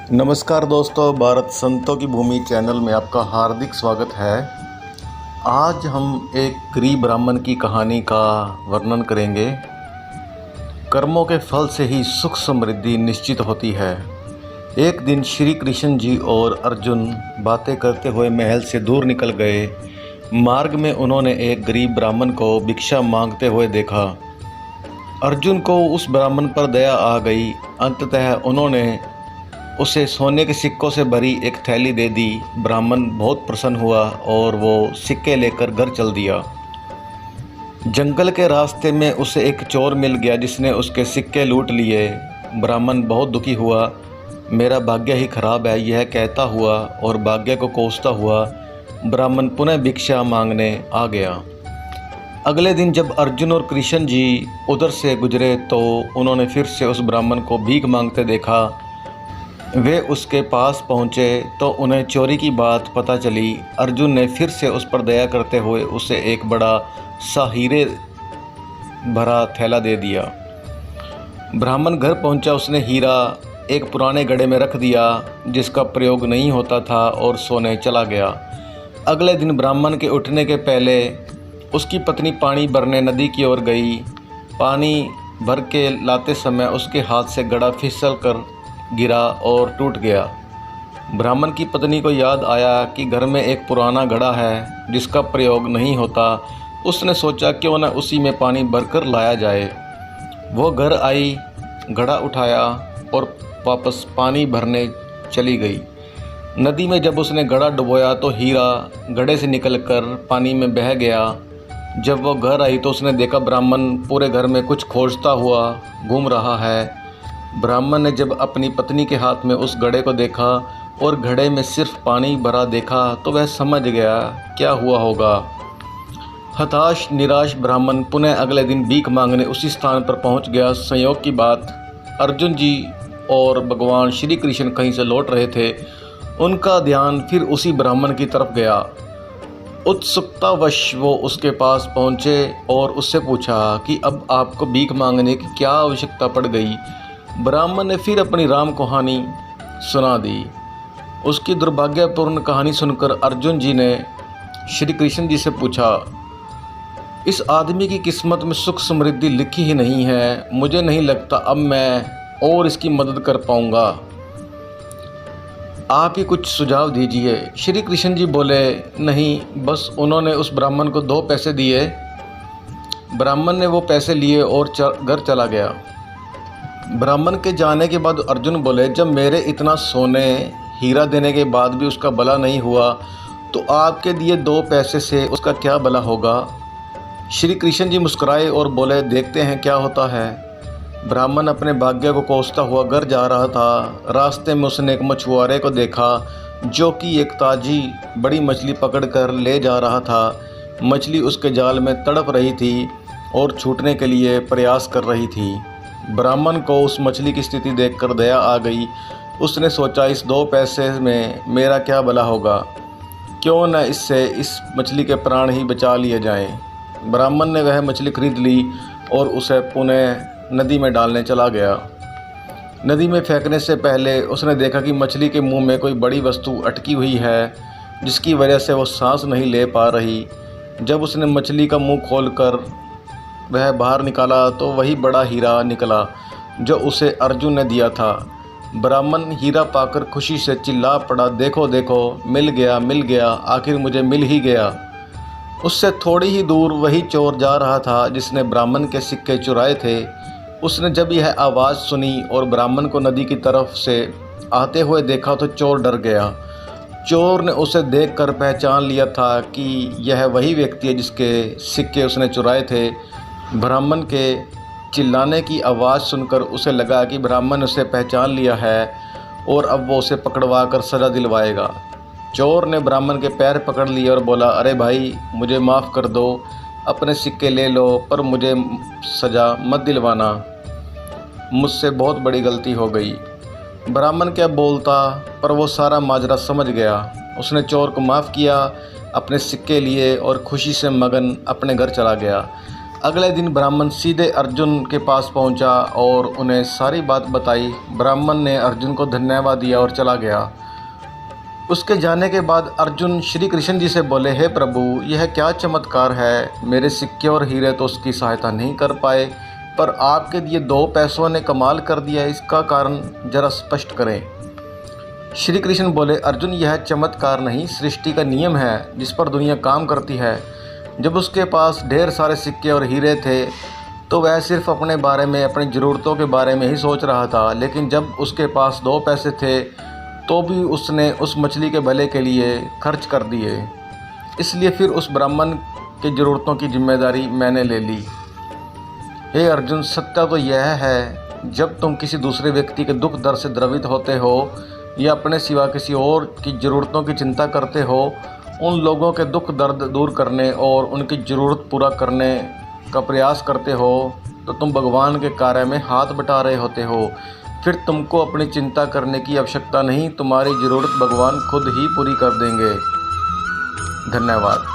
नमस्कार दोस्तों, भारत संतों की भूमि चैनल में आपका हार्दिक स्वागत है। आज हम एक गरीब ब्राह्मण की कहानी का वर्णन करेंगे। कर्मों के फल से ही सुख समृद्धि निश्चित होती है। एक दिन श्री कृष्ण जी और अर्जुन बातें करते हुए महल से दूर निकल गए। मार्ग में उन्होंने एक गरीब ब्राह्मण को भिक्षा मांगते हुए देखा। अर्जुन को उस ब्राह्मण पर दया आ गई। अंततः उन्होंने उसे सोने के सिक्कों से भरी एक थैली दे दी। ब्राह्मण बहुत प्रसन्न हुआ और वो सिक्के लेकर घर चल दिया। जंगल के रास्ते में उसे एक चोर मिल गया जिसने उसके सिक्के लूट लिए। ब्राह्मण बहुत दुखी हुआ। मेरा भाग्य ही खराब है, यह कहता हुआ और भाग्य को कोसता हुआ ब्राह्मण पुनः भिक्षा मांगने आ गया। अगले दिन जब अर्जुन और कृष्ण जी उधर से गुजरे तो उन्होंने फिर से उस ब्राह्मण को भीख मांगते देखा। वे उसके पास पहुँचे तो उन्हें चोरी की बात पता चली। अर्जुन ने फिर से उस पर दया करते हुए उसे एक बड़ा सा हीरे भरा थैला दे दिया। ब्राह्मण घर पहुंचा। उसने हीरा एक पुराने घड़े में रख दिया जिसका प्रयोग नहीं होता था और सोने चला गया। अगले दिन ब्राह्मण के उठने के पहले उसकी पत्नी पानी भरने नदी की ओर गई। पानी भर के लाते समय उसके हाथ से घड़ा फिसल कर गिरा और टूट गया। ब्राह्मण की पत्नी को याद आया कि घर में एक पुराना घड़ा है जिसका प्रयोग नहीं होता। उसने सोचा क्यों न उसी में पानी भरकर लाया जाए। वो घर आई, घड़ा उठाया और वापस पानी भरने चली गई। नदी में जब उसने घड़ा डुबोया तो हीरा घड़े से निकलकर पानी में बह गया। जब वो घर आई तो उसने देखा ब्राह्मण पूरे घर में कुछ खोजता हुआ घूम रहा है। ब्राह्मण ने जब अपनी पत्नी के हाथ में उस घड़े को देखा और घड़े में सिर्फ पानी भरा देखा तो वह समझ गया क्या हुआ होगा। हताश निराश ब्राह्मण पुनः अगले दिन भीख मांगने उसी स्थान पर पहुंच गया। संयोग की बात, अर्जुन जी और भगवान श्री कृष्ण कहीं से लौट रहे थे। उनका ध्यान फिर उसी ब्राह्मण की तरफ गया। उत्सुकतावश वो उसके पास पहुंचे और उससे पूछा कि अब आपको भीख मांगने की क्या आवश्यकता पड़ गई। ब्राह्मण ने फिर अपनी राम कहानी सुना दी। उसकी दुर्भाग्यपूर्ण कहानी सुनकर अर्जुन जी ने श्री कृष्ण जी से पूछा, इस आदमी की किस्मत में सुख समृद्धि लिखी ही नहीं है। मुझे नहीं लगता अब मैं और इसकी मदद कर पाऊंगा। आप ही कुछ सुझाव दीजिए। श्री कृष्ण जी बोले, नहीं, बस उन्होंने उस ब्राह्मण को 2 पैसे दिए। ब्राह्मण ने वो पैसे लिए और घर चला गया। ब्राह्मण के जाने के बाद अर्जुन बोले, जब मेरे इतना सोने हीरा देने के बाद भी उसका भला नहीं हुआ तो आपके दिए 2 पैसे से उसका क्या भला होगा। श्री कृष्ण जी मुस्कुराए और बोले, देखते हैं क्या होता है। ब्राह्मण अपने भाग्य को कोसता हुआ घर जा रहा था। रास्ते में उसने एक मछुआरे को देखा जो कि एक ताजी बड़ी मछली पकड़कर ले जा रहा था। मछली उसके जाल में तड़प रही थी और छूटने के लिए प्रयास कर रही थी। ब्राह्मण को उस मछली की स्थिति देखकर दया आ गई। उसने सोचा, इस 2 पैसे में मेरा क्या भला होगा, क्यों न इससे इस मछली के प्राण ही बचा लिए जाएं। ब्राह्मण ने वह मछली खरीद ली और उसे पुनः नदी में डालने चला गया। नदी में फेंकने से पहले उसने देखा कि मछली के मुंह में कोई बड़ी वस्तु अटकी हुई है जिसकी वजह से वो सांस नहीं ले पा रही। जब उसने मछली का मुंह खोलकर वह बाहर निकाला तो वही बड़ा हीरा निकला जो उसे अर्जुन ने दिया था। ब्राह्मण हीरा पाकर खुशी से चिल्ला पड़ा, देखो देखो, मिल गया मिल गया, आखिर मुझे मिल ही गया। उससे थोड़ी ही दूर वही चोर जा रहा था जिसने ब्राह्मण के सिक्के चुराए थे। उसने जब यह आवाज़ सुनी और ब्राह्मण को नदी की तरफ से आते हुए देखा तो चोर डर गया। चोर ने उसे देखकर पहचान लिया था कि यह वही व्यक्ति है जिसके सिक्के उसने चुराए थे। ब्राह्मण के चिल्लाने की आवाज़ सुनकर उसे लगा कि ब्राह्मण ने उसे पहचान लिया है और अब वो उसे पकड़वा कर सज़ा दिलवाएगा। चोर ने ब्राह्मण के पैर पकड़ लिए और बोला, अरे भाई, मुझे माफ़ कर दो, अपने सिक्के ले लो, पर मुझे सज़ा मत दिलवाना, मुझसे बहुत बड़ी गलती हो गई। ब्राह्मण क्या बोलता, पर वो सारा माजरा समझ गया। उसने चोर को माफ़ किया, अपने सिक्के लिए और खुशी से मगन अपने घर चला गया। अगले दिन ब्राह्मण सीधे अर्जुन के पास पहुंचा और उन्हें सारी बात बताई। ब्राह्मण ने अर्जुन को धन्यवाद दिया और चला गया। उसके जाने के बाद अर्जुन श्री कृष्ण जी से बोले, हे प्रभु, यह क्या चमत्कार है। मेरे सिक्के और हीरे तो उसकी सहायता नहीं कर पाए, पर आपके दिए 2 पैसों ने कमाल कर दिया। इसका कारण जरा स्पष्ट करें। श्री कृष्ण बोले, अर्जुन, यह चमत्कार नहीं, सृष्टि का नियम है जिस पर दुनिया काम करती है। जब उसके पास ढेर सारे सिक्के और हीरे थे तो वह सिर्फ अपने बारे में, अपनी ज़रूरतों के बारे में ही सोच रहा था। लेकिन जब उसके पास 2 पैसे थे तो भी उसने उस मछली के भले के लिए खर्च कर दिए। इसलिए फिर उस ब्राह्मण की ज़रूरतों की जिम्मेदारी मैंने ले ली। हे अर्जुन, सत्य तो यह है, जब तुम किसी दूसरे व्यक्ति के दुख दर्द से द्रवित होते हो या अपने सिवा किसी और की ज़रूरतों की चिंता करते हो, उन लोगों के दुख दर्द दूर करने और उनकी ज़रूरत पूरा करने का प्रयास करते हो, तो तुम भगवान के कार्य में हाथ बटा रहे होते हो। फिर तुमको अपनी चिंता करने की आवश्यकता नहीं, तुम्हारी ज़रूरत भगवान खुद ही पूरी कर देंगे। धन्यवाद।